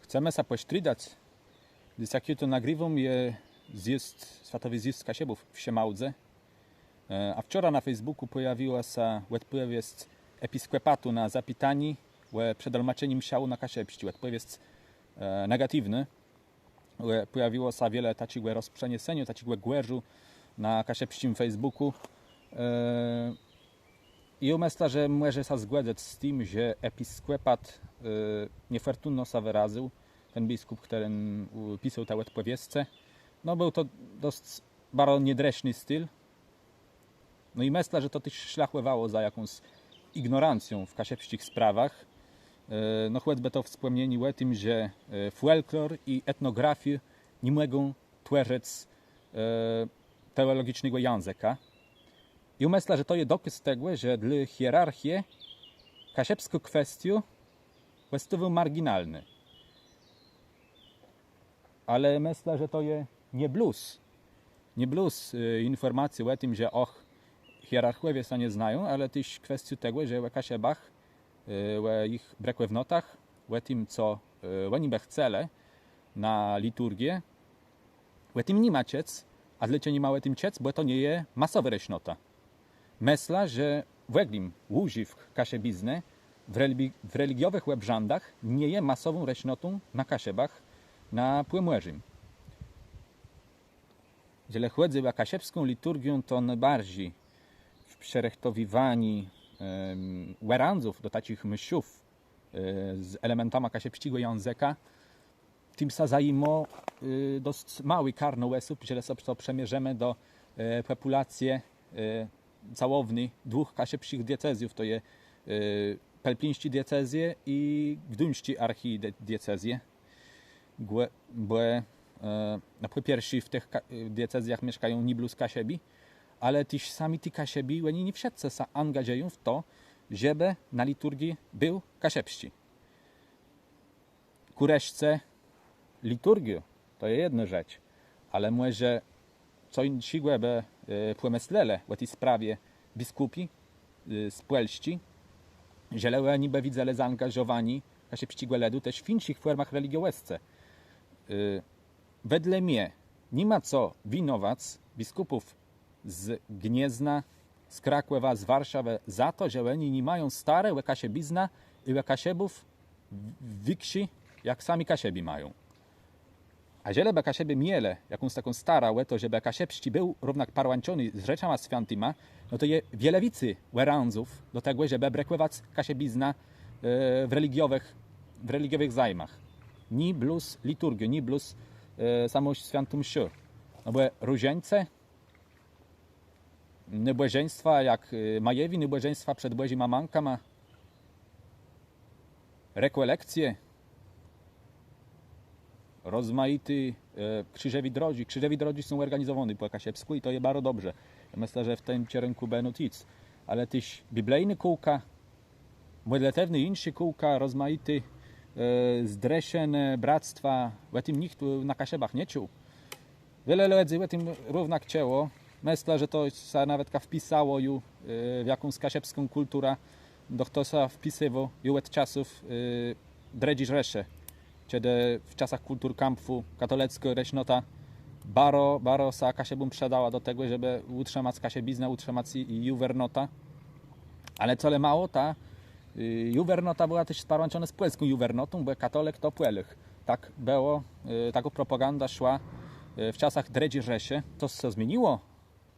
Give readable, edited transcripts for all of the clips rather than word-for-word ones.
chcemy się pośtridać, gdyż jakie to nagrywam je zjazd, światowy zjazd kasiebów w Siemałdze. A wczoraj na Facebooku pojawiła się odpowiedź episkopatu na zapytanie o przedolmaczeniu msiału na kasiebści. Odpowiedź negatywny. Pojawiło się wiele takiego rozprzeniesienia, takiego gwerzu na kasiebskim Facebooku. I myślę, że może się zgodzić z tym, że episkopat niefortunno się wyraził. Ten biskup, który pisał tę odpowiedź. No był to dość bardzo niedręczny styl. No i myślę, że to też szlachływało za jakąś ignorancją w kasiebskich sprawach. No choćby to wspomnienie o tym, że folklor i etnografię nie mogą tworzyć teologicznego języka. I myślę, że to jest dokaz tego, że dla hierarchii kasiebską kwestią jest to marginalny. Ale myślę, że to jest nie blues. Nie blues informacji o tym, że hierarchowie się nie znają, ale też kwestią tego, że w kasiebach, w ich brekwewnotach, o tym, co oni by chcieli na liturgię, o tym nie ma ciec, a dlaczego nie ma o tym ciec, bo to nie jest masowa resznota. Myślę, że w ogóle używ kasiebizny w religiowych łebrzandach nie jest masową resznotą na kasiebach na płymłerzym. Jeżeli chodzi o kasiebską liturgię, to najbardziej w przerechtowywaniu werandzów do takich msiów z elementami kasiebskiego języka, tym się zajmą dość mały karno osób, jeżeli sobie to przemierzymy do populacji całownej dwóch kasiebskich diecezjów, to jest pelpińskie diecezje i gdyńskie archidiecezje. Bo po pierwsze w tych diecezjach mieszkają niblus kasiebi, ale też sami ci kasiebi, oni nie wszyscy się angażują w to, żeby na liturgii był kasiebści. Kureszce liturgię to jest jedna rzecz, ale może co innego by pomyśleli o tej sprawie biskupi z Puelści, że oni by widzieli zaangażowani kasiebskiego ledu też w innych formach religiowych. Wedle mnie nie ma co winować biskupów z Gniezna, z Krakowa, z Warszawy za to, że oni nie mają stare kasiebizna i kasiebów wiksi, jak sami kasiebi mają. A jeżeli by kasiebi mieli jakąś taką starą, to żeby kasiebści był równak parłączony z rzeczami świętymi, no to jest wiele więcej werandzów do tego, żeby brakływać kasiebizna w religiowych zajmach. Ni bluz liturgię, ni bluz samą świętą mszę. No bo różańce, niebłażeństwa jak Majewi, niebłażeństwa przed Bożym Amankama, rekolekcje, rozmaite krzyżewi drodzy. Krzyżewi drodzy są organizowane po kasiebsku i to jest bardzo dobrze. Ja myślę, że w tym kierunku będą nic. Ale też biblijne kółka, modlitewne inne kółka, rozmaite zdreszene bractwa, o tym nikt na kasiebach nie czuł. Wiele ludzi o tym równak chciało. Myślę, że to się nawet wpisało w jakąś kasiebską kulturę, do której się wpisywało od czasów Dredzi Rzesze, kiedy w czasach kulturkampfu katolicka resznota baro się kasiebom przedała do tego, żeby utrzymać kasiebizna, utrzymać juwernota. Ale co mało, ta juwernota była też połączona z puelską juwernotą, bo katolik to puelych. Tak było, taka propaganda szła w czasach Dredzi Rzeszy. To się zmieniło?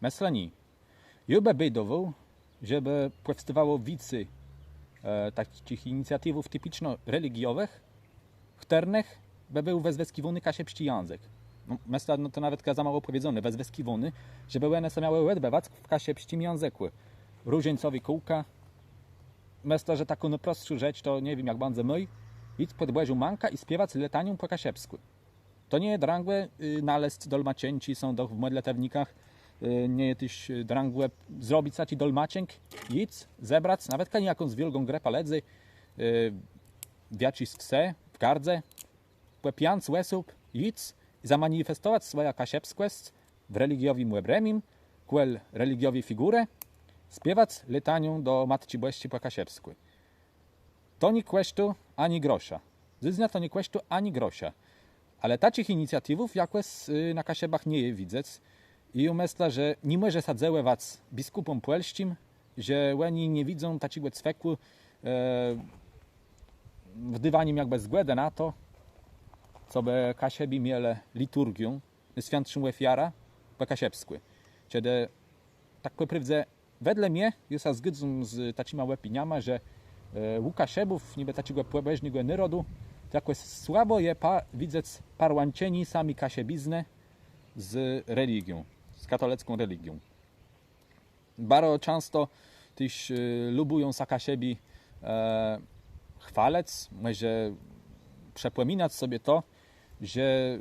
Myślę nie. Jube bydował, żeby powstawało więcej takich inicjatywów typiczno religiowych, których by był wezweskiwany kasiebski język. No, myślę, no to nawet za mało powiedziane, wezweskiwany, żeby one się miały odbywać w kasiebskim języku. Różańcowi kółka. Myślę, że taką najprostszą rzecz to nie wiem jak będzie myj, idź pod Bożą Manka i śpiewać letanią po kasiebsku. To nie jest drangłe nalest dolmaczęci są w modlitewnikach, nie jest też drangłe zrobić taki dolmaczęk, idź, zebrać, nawet jaką z wielką grę paledzy, wiacis wse, w gardze, pijąc łesób, idź i zamanifestować swoją kasiebskość w religiowym łebremim, kuel religiowi figurę, śpiewać letanią do Matki Bożej po kasiebsku. To nie kwesztu ani grosza. Zyznia to nie kłeś tu ani grosia. Ale takich inicjatywów jakoś na Kasiebach nie je widzec. I myślę, że nie może sadzełe was biskupom puelścim, że oni nie widzą takiego cweku wdywaniem jakby zgłędę na to, co by Kasiebi miele liturgią, świętszym ofiara po kasiebsku. Kiedy tak poprawdze wedle mnie jest zgodzą z takimi opiniami, że u Kasiebów, niby takiego płebeżnego narodu, to jakoś słabo je widzec parłancieni sami kasiebizny z religią, z katolicką religią. Bardzo często też lubują sa Kasiebi chwalec, może przepłominać sobie to, że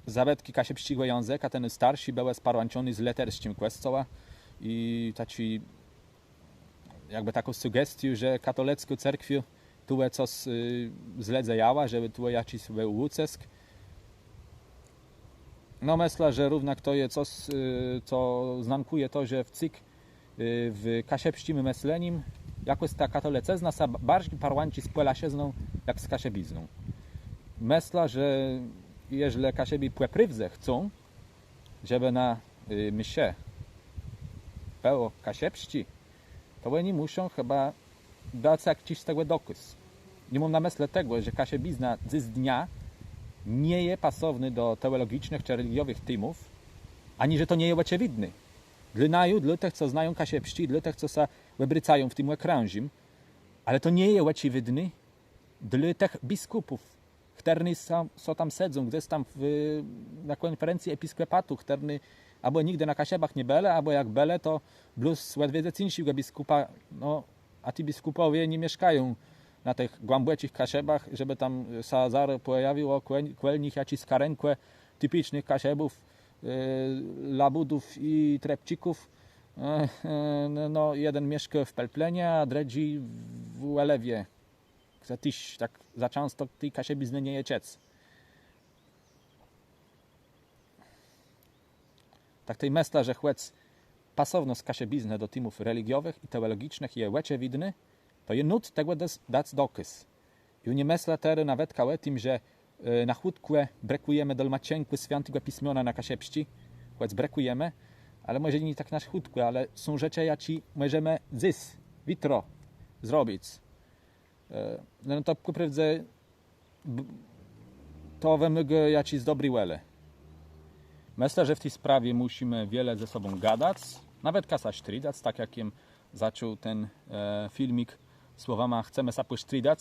zawetki kasiebścigłe języka, ten starszy był sparłanciony z leterściem kościoła i taci jakby taką sugestię, że katolicką cerkwiu tu coś źle zajęła, żeby tu jakiś był łucesk. No myślę, że równak to jest coś, co znankuje to, że w cyk w kasiebścim myśleniem jakoś ta katolicezna sa bardziej parłanci spłela się zną jak z kasiebizną. Myślę, że jeżeli kasiebi płeprywze chcą, żeby na msie było kasiebści, to oni muszą chyba dać jakiś z tego dokaz. Nie mam na myśli tego, że kasiebizna z dnia nie jest pasowny do teologicznych czy religiowych tymów, ani że to nie jest oczywidne. Dla tych, co znają kasiebści, dla tych, co się wybrycają w tym krężim, ale to nie jest oczywidne dla tych biskupów, którzy są tam siedzą, gdzieś tam na konferencji episkopatu, którzy albo nigdy na Kasiebach nie byli, albo jak byli, to plus ledwie cińsił biskupa, no, a ci biskupowie nie mieszkają na tych głębocich Kasiebach, żeby tam zaraz pojawiło kłelnich jakichś karenkłe typicznych Kasiebów, labudów i trepcików. No, jeden mieszka w Pelplenie, a drugi w Uelewie. Tyś tak za często tej kasiebizny nie jeciec. Tak tej myślę, że chłec pasowność kasiebizny do tymów religiowych i teologicznych je łecie widny, to je nut tego dać dokaz. I nie myślę teraz nawet o tym, że na chłódkłe brekujemy dolmacieńku świętego pismiona na kasiebści, chłec brekujemy, ale może nie tak na chłódkłe, ale są rzeczy, jakie możemy dziś, jutro zrobić. No to naprawdę to wymaga jakiś dobry wele. Myślę, że w tej sprawie musimy wiele ze sobą gadać, nawet kasa sztrydać, tak jak zaczął ten filmik słowami chcemy się posztrydać.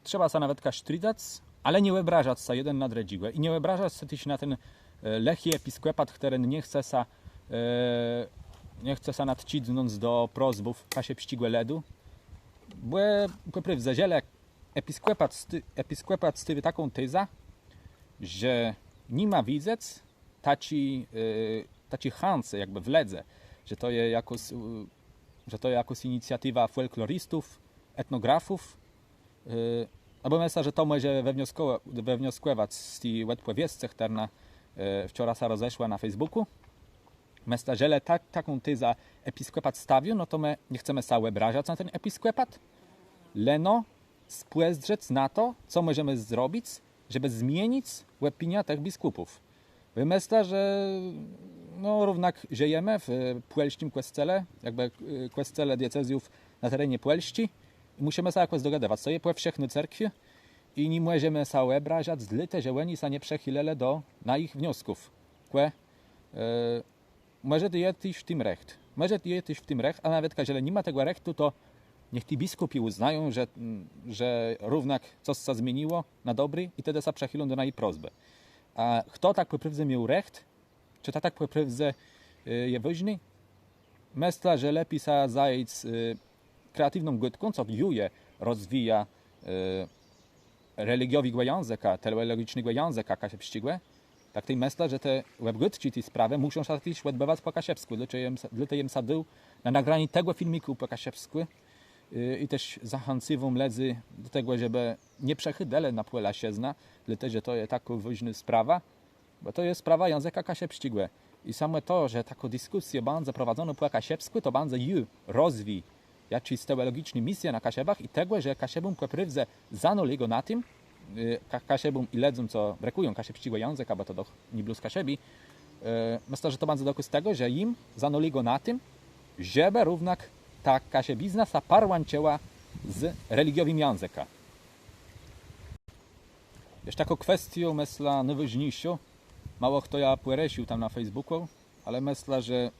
Trzeba się nawet sztrydać, ale nie obrażać się jeden na drugiego i nie obrażać się też na ten lechy episkopat, który nie chce się nadcidnąć do prozbów kasiebścigłe ledu. Bo w zaziele episkopat stawia taką tezę, że nie ma widzec taci chance jakby w ledze, że to jest jakoś inicjatywa folklorystów, etnografów, albo myślę, że to może wywnioskować z tej odpowiedzi, która wczoraj się rozeszła na Facebooku. Myślę, że taką tezę episkopat stawił, no to my nie chcemy się obrażać na ten episkopat, leno spojrzeć na to, co możemy zrobić, żeby zmienić opinię tych biskupów. Myślę, że no, równak żyjemy w puelścim kościele, jakby kościele diecezjów na terenie Puelści i musimy się jakoś dogadywać. To jest powszechne cerkwie i nie możemy się obrażać, dlatego że oni się nie przechylili na ich wniosków. Może to jest też w tym recht. Może to jest też w tym recht, a nawet jeżeli nie ma tego rechtu, to niech ci biskupi uznają, że równak coś się zmieniło na dobry i wtedy się przechylą do ich prośby. A kto tak poprawdze miał recht, czy to tak poprawdze je ważny? Myślę, że lepiej się zająć kreatywną gotką, co juje rozwija religiowego języka, teologicznego języka kasiebścigłe. Tak tej myślę, że te webgotki, te sprawy muszą się też odbywać po kasiebsku. Dlatego jem sadył na nagraniu tego filmiku po kasiebsku i też zachęcywą ledzy do tego, żeby nie przechydele na płela siezna, dlatego że to jest taka ważna sprawa, bo to jest sprawa języka kasiebścigłe. I samo to, że taką dyskusję będzie prowadzoną po kasiebsku, to będzie ju rozwij jaci teologiczny misję na kasiebach i tego, że kasiebum poprywze zanoli go na tym, kasiebum i ledzą, co brekują kasiebścigłe język, albo to doch nie bluz kasiebi, myślę, że to bardzo dokaz tego, że im zanoli go na tym, żeby równak ta kasiebizna sa parłanczyła z religiowym języka. Jeszcze taką kwestią, myślę, najważniejszą, mało kto ja płeresił tam na Facebooku, ale myślę, że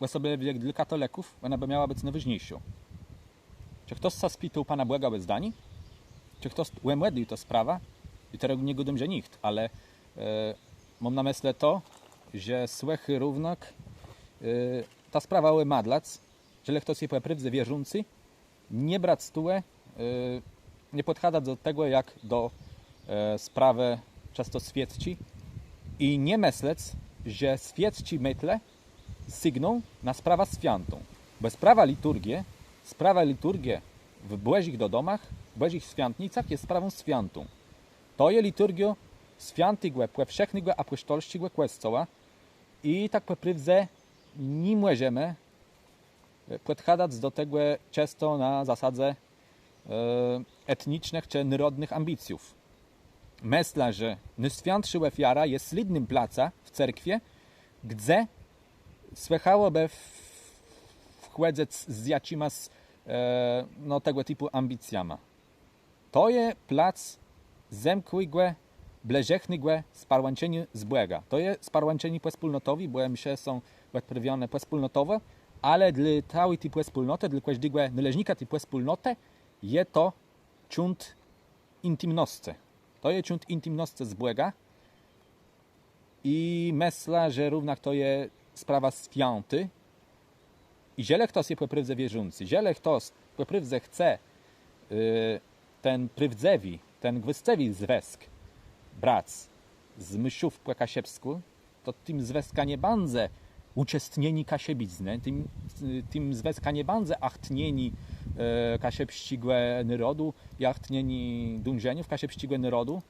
sobie dla katolików ona by miała być najważniejszą. Czy ktoś spytał Pana Boga bez zdani? Czy ktoś łemłedił to sprawa? I teraz nie godam, że nikt, ale mam na myśli to, że słychy równak ta sprawa łemadlac, że ktoś jest prawdziwie wierzący, nie brać stłe, nie podchadzać do tego jak do sprawy często świecci i nie myśleć, że świecci metle sygną na sprawę świętą. Bo sprawa liturgia w błezich do domach, w błezich świątnicach jest sprawą świętą. To jest liturgia świętego, powszechnego apostolskiego Kościoła i tak poprawdze nie możemy podchadzać do tego często na zasadzie etnicznych czy narodnych ambicjów. Myślę, że najświętsza ofiara jest slidnym placa w cerkwie, gdzie słychałoby wchodzić z jacima no, tego typu ambicjami. To jest plac zemkłego, bleżechnego sparłanczenia z Boga. To jest sparłanczenie wspólnotowe, bo msze są odprawione wspólnotowo, ale dla całej tej wspólnoty, dla każdego należnika tej wspólnoty jest to ciąg intymności. To jest ciąg intymności z Boga i myślę, że również to jest sprawa święty. I jeżeli ktoś jest poprawdze wierzący, jeżeli ktoś poprawdze chce ten prawdziwy, ten gwystewny związek brać z myślów po kasiebsku, to tym związka nie będzie uczestnieni kasiebizny, tym związka nie będzie achtnieni kasiebścigłe narodu i achtnieni dążeniów kasiebścigłe narodu,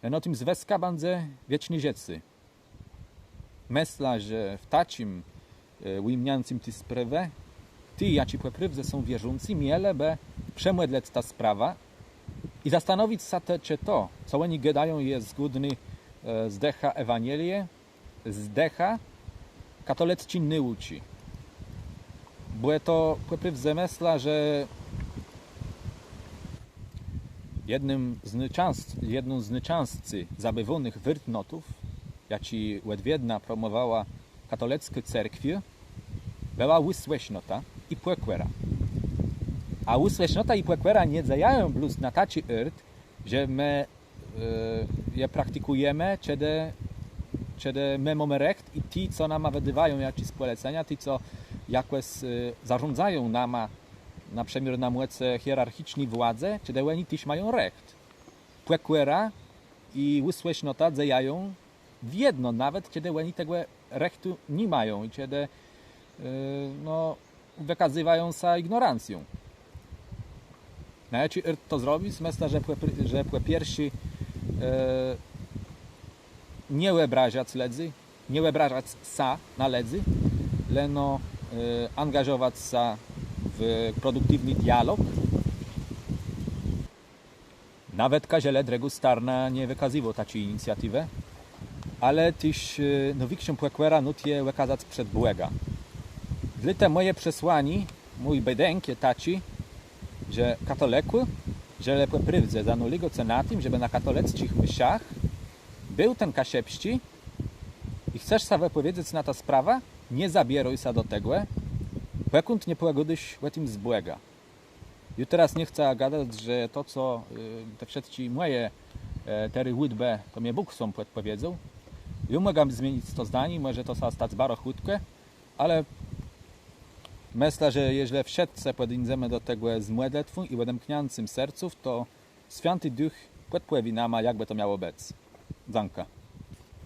no tym związka będzie wieczny rzeczy. Myślę, że w takim ujemniającym tę sprawę, ty, jaci poprawdze są wierzący, mieliby przemydleć ta sprawa i zastanowić się, czy to, co oni gadają, jest zgodne z decha Ewangelie, z decha katolicki nauki. Bo to poprawdze myślę, że jedną z najczęściej zabywanych wyrtnotów, jaci odwiedna promowała katolickie cerkwie, była usłyšnota i płekwera. A usłyšnota i płekwera nie zajają bluz na taci ert, że my je praktykujemy, kiedy my mamy recht i ci, co nam wydawają jakieś polecenia, ci, co jakoś zarządzają nama, na przemiar na mocy hierarchiczni władze, kiedy oni też mają recht. Płekwera i usłysznota zajają w jedno, nawet kiedy oni tego rechtu nie mają i kiedy no, wykazywają się ignorancją. No, czy to zrobić? Myślę, że po pierwsze nie obrażać ledzy, nie obrażać sa na ledzy, leno angażować się w produktywny dialog. Nawet Kaziele Dregu Starna nie wykazywał takiej inicjatywy, ale też nowiksią płekwera nutie wykazać przed Błega. Dla te moje przesłanie, mój bedenk jest taki, że katoliku, że lepiej prywdze zanuli go na tym, żeby na katolickich mszach był ten kasiebści i chcesz się wypowiedzieć na ta sprawa, nie zabieruj się do tego, pekund nie pogodysz w tym z Błega. I teraz nie chcę gadać, że to, co te wszystkie moje tery łudbe, to mnie Bóg są podpowiedzą. Ja mogę zmienić to zdanie, może to się stać bardzo chutkę, ale myślę, że jeżeli wszyscy podejdziemy do tego z modlitwą i odemknięcym serców, to Święty Duch podpowie nam, jakby to miało być. Dziękuję.